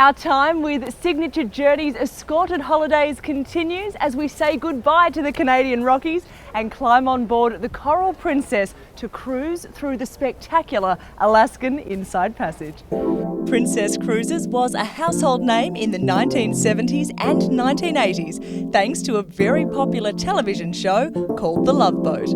Our time with Signature Journeys Escorted Holidays continues as we say goodbye to the Canadian Rockies and climb on board the Coral Princess to cruise through the spectacular Alaskan Inside Passage. Princess Cruises was a household name in the 1970s and 1980s thanks to a very popular television show called The Love Boat.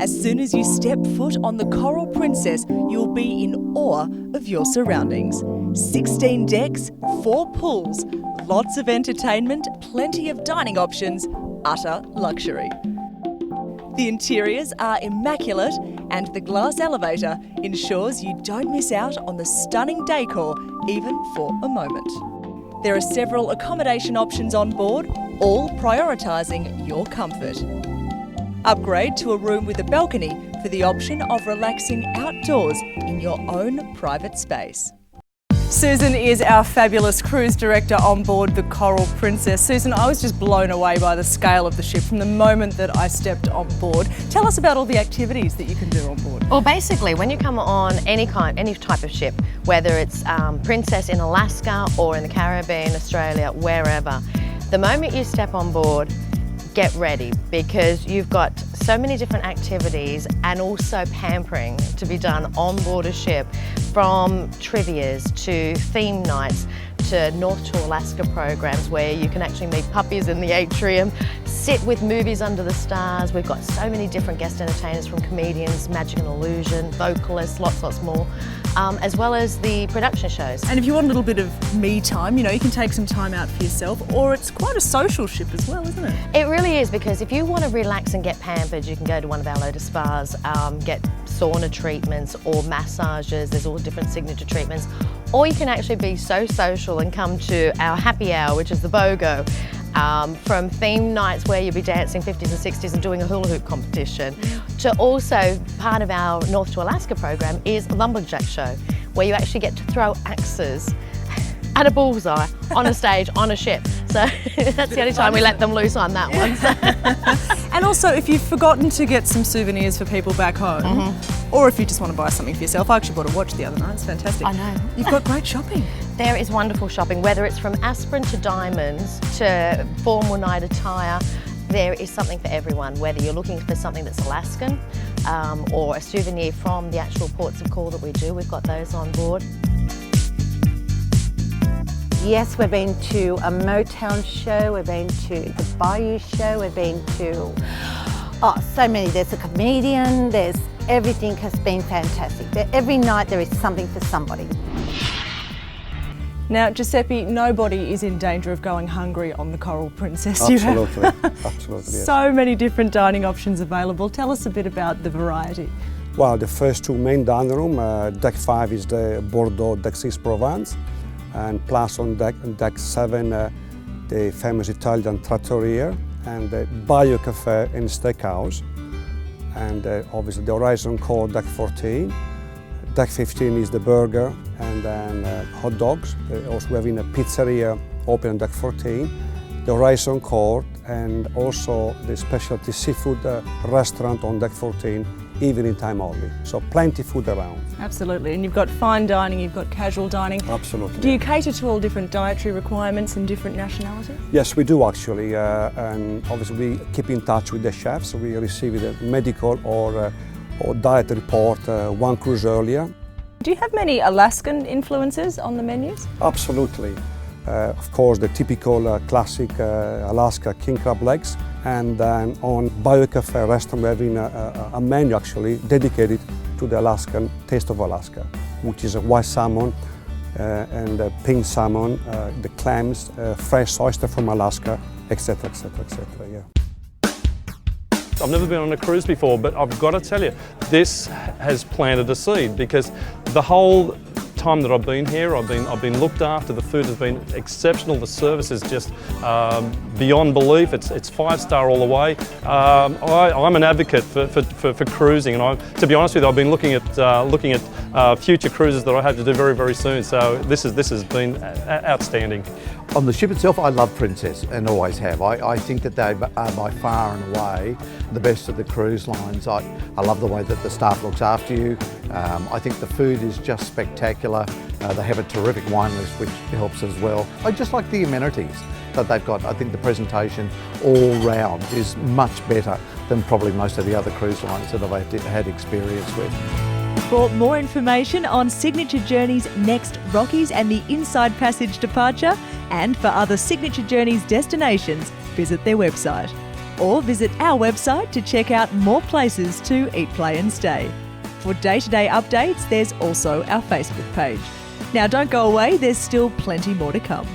As soon as you step foot on the Coral Princess, you'll be in awe of your surroundings. 16 decks, 4 pools, lots of entertainment, plenty of dining options, utter luxury. The interiors are immaculate and the glass elevator ensures you don't miss out on the stunning decor even for a moment. There are several accommodation options on board, all prioritising your comfort. Upgrade to a room with a balcony for the option of relaxing outdoors in your own private space. Susan is our fabulous cruise director on board the Coral Princess. Susan, I was just blown away by the scale of the ship from the moment that I stepped on board. Tell us about all the activities that you can do on board. Well, basically, when you come on any type of ship, whether it's Princess in Alaska or in the Caribbean, Australia, wherever, the moment you step on board, get ready because you've got so many different activities and also pampering to be done on board a ship, from trivias to theme nights to North to Alaska programs where you can actually meet puppies in the atrium, sit with movies under the stars. We've got so many different guest entertainers, from comedians, magic and illusion, vocalists, lots more, as well as the production shows. And if you want a little bit of me time, you know, you can take some time out for yourself, or it's quite a social ship as well, isn't it? It really is, because if you want to relax and get pampered, you can go to one of our Lotus spas, get sauna treatments or massages. There's all different signature treatments. Or you can actually be so social and come to our happy hour, which is the BOGO. From theme nights where you'll be dancing 50s and 60s and doing a hula hoop competition, to also part of our North to Alaska program is a lumberjack show, where you actually get to throw axes at a bullseye on a stage on a ship. So that's the only time we let them loose on that one. So. And also, if you've forgotten to get some souvenirs for people back home, or if you just want to buy something for yourself, I actually bought a watch the other night, it's fantastic. I know. You've got great shopping. There is wonderful shopping, whether it's from aspirin to diamonds to formal night attire. There is something for everyone, whether you're looking for something that's Alaskan or a souvenir from the actual ports of call that we do. We've got those on board. Yes, we've been to a Motown show, we've been to the Bayou show, we've been to, so many. There's a comedian, there's everything has been fantastic. Every night there is something for somebody. Now, Giuseppe, nobody is in danger of going hungry on the Coral Princess. Absolutely, absolutely. Yes. So many different dining options available. Tell us a bit about the variety. Well, the first two main dining room, deck 5 is the Bordeaux, deck 6 Provence, and plus on deck 7 the famous Italian trattoria and the Bayou Cafe and Steakhouse, and obviously the Horizon Core deck 14. Deck 15 is the burger and then hot dogs. Also we have in a pizzeria open on deck 14, the Horizon Court, and also the specialty seafood restaurant on deck 14, evening time only. So plenty food around. Absolutely, and you've got fine dining, you've got casual dining. Absolutely. Do you cater to all different dietary requirements and different nationalities? Yes, we do actually, and obviously we keep in touch with the chefs. We receive the medical or diet report one cruise earlier. Do you have many Alaskan influences on the menus? Absolutely. Of course, the typical classic Alaska king crab legs, and then on Bayou Cafe restaurant we're having a menu actually dedicated to the Alaskan taste of Alaska, which is a white salmon and pink salmon, the clams, fresh oyster from Alaska, etc., etc., etc. Yeah. I've never been on a cruise before, but I've got to tell you, this has planted a seed, because the whole time that I've been here, I've been looked after. The food has been exceptional. The service is just beyond belief. It's 5-star all the way. I'm an advocate for cruising, and to be honest with you, I've been looking at future cruises that I have to do very soon. So this has been outstanding. On the ship itself, I love Princess and always have. I think that they are by far and away the best of the cruise lines. I love the way that the staff looks after you. I think the food is just spectacular. They have a terrific wine list, which helps as well. I just like the amenities that they've got. I think the presentation all round is much better than probably most of the other cruise lines that I've had experience with. For more information on Signature Journeys' next Rockies and the Inside Passage departure, and for other Signature Journeys destinations, visit their website. Or visit our website to check out more places to eat, play and stay. For day-to-day updates, there's also our Facebook page. Now don't go away, there's still plenty more to come.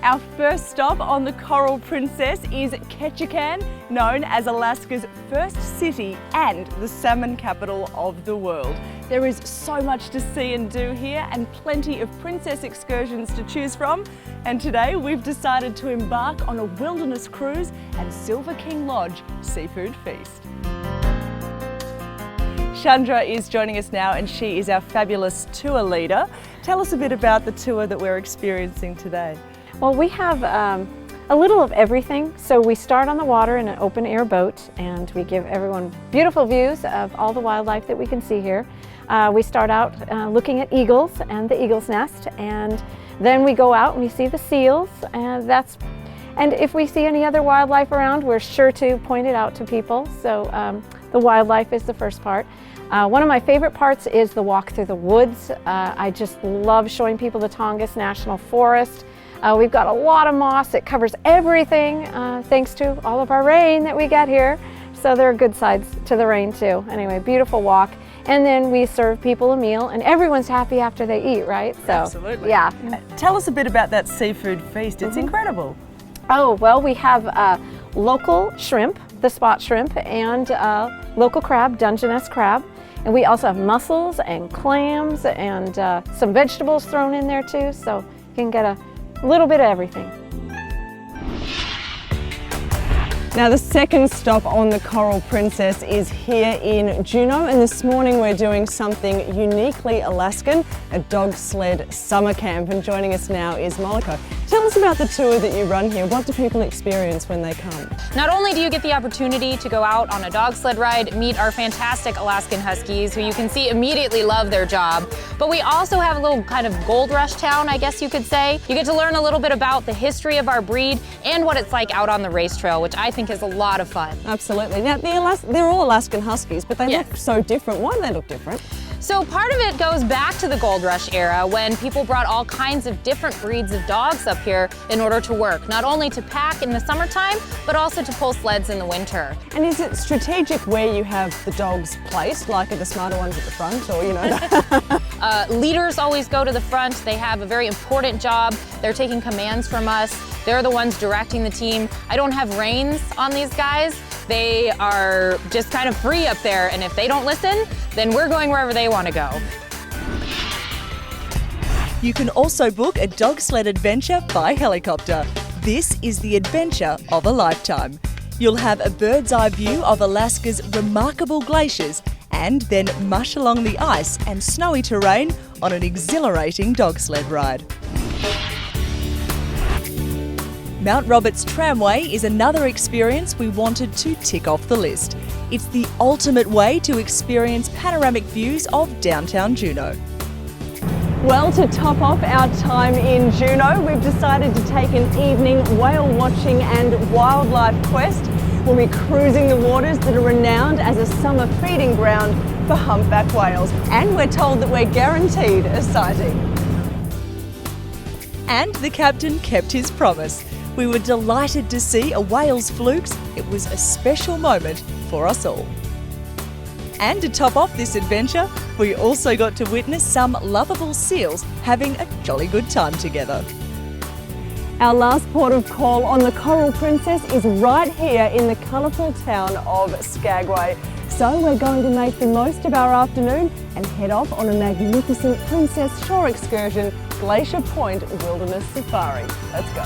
Our first stop on the Coral Princess is Ketchikan, known as Alaska's first city and the salmon capital of the world. There is so much to see and do here and plenty of princess excursions to choose from. And today we've decided to embark on a wilderness cruise at Silver King Lodge Seafood Feast. Chandra is joining us now and she is our fabulous tour leader. Tell us a bit about the tour that we're experiencing today. Well, we have a little of everything. So we start on the water in an open air boat and we give everyone beautiful views of all the wildlife that we can see here. We start out looking at eagles and the eagle's nest, and then we go out and we see the seals, and if we see any other wildlife around, we're sure to point it out to people. So the wildlife is the first part. One of my favorite parts is the walk through the woods. I just love showing people the Tongass National Forest. We've got a lot of moss. It covers everything thanks to all of our rain that we get here. So there are good sides to the rain too. Anyway, beautiful walk. And then we serve people a meal and everyone's happy after they eat, right? So, absolutely. Yeah. Tell us a bit about that seafood feast. It's incredible. Oh, well, we have local shrimp, the spot shrimp, and local crab, Dungeness crab. And we also have mussels and clams and some vegetables thrown in there too. So you can get a little bit of everything. Now the second stop on the Coral Princess is here in Juneau, and this morning we're doing something uniquely Alaskan, a dog sled summer camp, and joining us now is Moliko. Tell us about the tour that you run here. What do people experience when they come? Not only do you get the opportunity to go out on a dog sled ride, meet our fantastic Alaskan Huskies, who you can see immediately love their job, but we also have a little kind of gold rush town, I guess you could say. You get to learn a little bit about the history of our breed and what it's like out on the race trail, which I think is a lot of fun. Absolutely. Now they're all Alaskan Huskies, but they look so different. Why do they look different? So part of it goes back to the Gold Rush era, when people brought all kinds of different breeds of dogs up here in order to work, not only to pack in the summertime, but also to pull sleds in the winter. And is it strategic where you have the dogs placed, like are the smarter ones at the front, or you know? Leaders always go to the front. They have a very important job. They're taking commands from us. They're the ones directing the team. I don't have reins on these guys. They are just kind of free up there, and if they don't listen, then we're going wherever they want to go. You can also book a Dogsled Adventure by helicopter. This is the adventure of a lifetime. You'll have a bird's eye view of Alaska's remarkable glaciers and then mush along the ice and snowy terrain on an exhilarating dog sled ride. Mount Roberts Tramway is another experience we wanted to tick off the list. It's the ultimate way to experience panoramic views of downtown Juneau. Well, to top off our time in Juneau, we've decided to take an evening whale watching and wildlife quest. We'll be cruising the waters that are renowned as a summer feeding ground for humpback whales. And we're told that we're guaranteed a sighting. And the captain kept his promise. We were delighted to see a whale's flukes. It was a special moment for us all. And to top off this adventure, we also got to witness some lovable seals having a jolly good time together. Our last port of call on the Coral Princess is right here in the colourful town of Skagway. So we're going to make the most of our afternoon and head off on a magnificent Princess Shore excursion, Glacier Point Wilderness Safari. Let's go.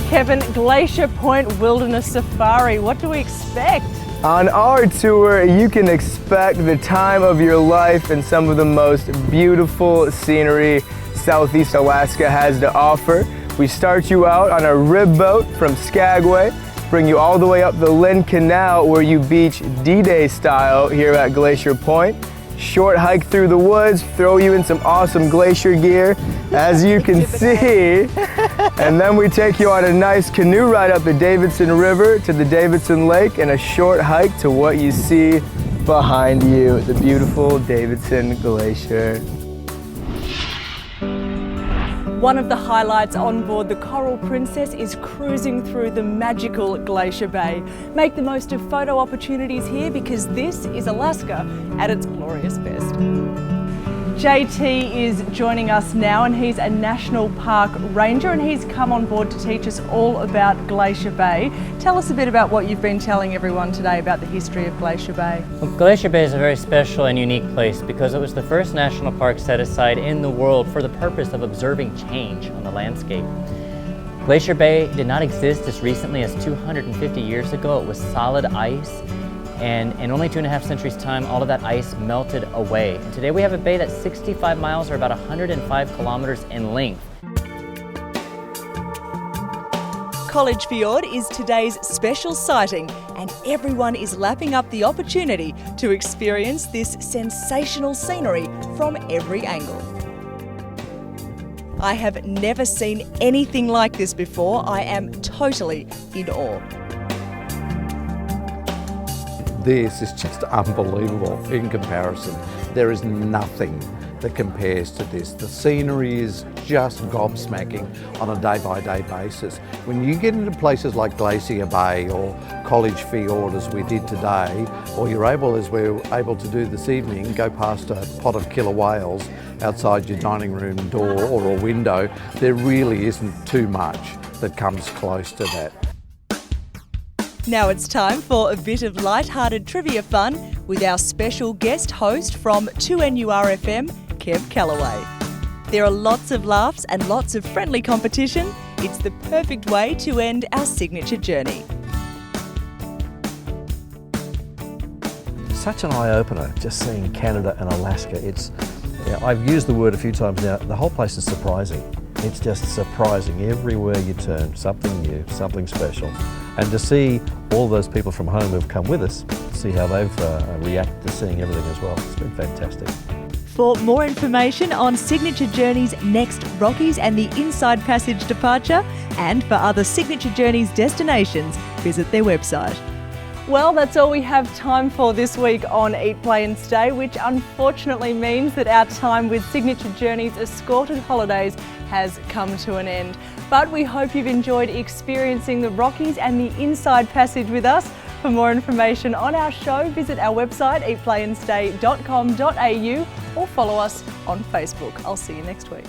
Kevin, Glacier Point Wilderness Safari, what do we expect? On our tour, you can expect the time of your life and some of the most beautiful scenery Southeast Alaska has to offer. We start you out on a rib boat from Skagway, bring you all the way up the Lynn Canal where you beach D-Day style here at Glacier Point. Short hike through the woods, throw you in some awesome glacier gear, as you can see. And then we take you on a nice canoe ride up the Davidson River to the Davidson Lake and a short hike to what you see behind you, the beautiful Davidson Glacier. One of the highlights on board the Coral Princess is cruising through the magical Glacier Bay. Make the most of photo opportunities here because this is Alaska at its glorious best. JT is joining us now and he's a National Park Ranger and he's come on board to teach us all about Glacier Bay. Tell us a bit about what you've been telling everyone today about the history of Glacier Bay. Well, Glacier Bay is a very special and unique place because it was the first national park set aside in the world for the purpose of observing change on the landscape. Glacier Bay did not exist as recently as 250 years ago. It was solid ice. And in only 2.5 centuries time, all of that ice melted away. And today we have a bay that's 65 miles or about 105 kilometers in length. College Fjord is today's special sighting and everyone is lapping up the opportunity to experience this sensational scenery from every angle. I have never seen anything like this before. I am totally in awe. This is just unbelievable in comparison. There is nothing that compares to this. The scenery is just gobsmacking on a day-by-day basis. When you get into places like Glacier Bay or College Fjord as we did today, or you're able, as we're able to do this evening, go past a pot of killer whales outside your dining room door or a window, there really isn't too much that comes close to that. Now it's time for a bit of light-hearted trivia fun with our special guest host from 2NURFM, Kev Callaway. There are lots of laughs and lots of friendly competition. It's the perfect way to end our signature journey. Such an eye-opener, just seeing Canada and Alaska. I've used the word a few times now, the whole place is surprising. It's just surprising everywhere you turn, something new, something special. And to see all those people from home who've come with us, see how they've reacted to seeing everything as well. It's been fantastic. For more information on Signature Journeys' next Rockies and the Inside Passage departure, and for other Signature Journeys destinations, visit their website. Well, that's all we have time for this week on Eat, Play and Stay, which unfortunately means that our time with Signature Journeys Escorted Holidays has come to an end. But we hope you've enjoyed experiencing the Rockies and the Inside Passage with us. For more information on our show, visit our website eatplayandstay.com.au or follow us on Facebook. I'll see you next week.